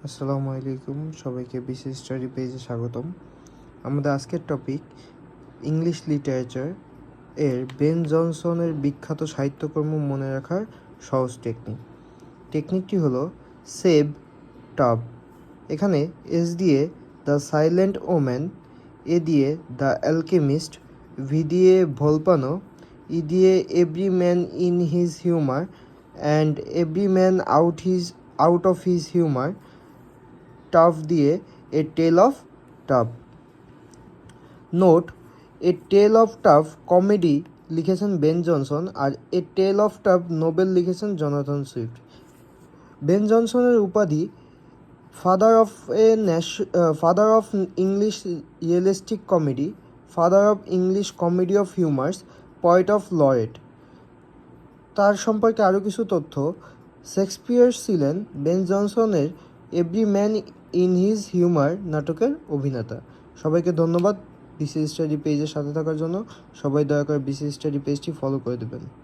আসসালামু আলাইকুম, সবাইকে বিসিএস স্টাডি পেজে স্বাগতম। আমাদের আজকের টপিক ইংলিশ লিটারেচার এর বেন জনসনের বিখ্যাত সাহিত্যকর্ম মনে রাখার সহজ টেকনিকটি হলো সেভ টব। এখানে এস দিয়ে দ্য সাইলেন্ট ওম্যান, এ দিয়ে দ্য অ্যালকেমিস্ট, ভি দিয়ে ভলপানো, ই দিয়ে every man in his humour and every man out of his humour, tub দিয়ে a tale of tub. Note, a tale of tub comedy লিখেছেন Ben Jonson, আর a tale of tub novel লিখেছেন Jonathan Swift. Ben জনসনের উপাধি father of English realistic comedy, father of English comedy of humours, poet of laureate. তার সম্পর্কে আরও কিছু তথ্য: শেক্সপিয়ার ছিলেন বেন জনসনের every man in his humour নাটকের অভিনেতা। সবাইকে ধন্যবাদ বিসিএস স্টাডি পেজের সাথে থাকার জন্য। সবাই দয়া করে বিসিএস স্টাডি পেজটি ফলো করে দেবেন।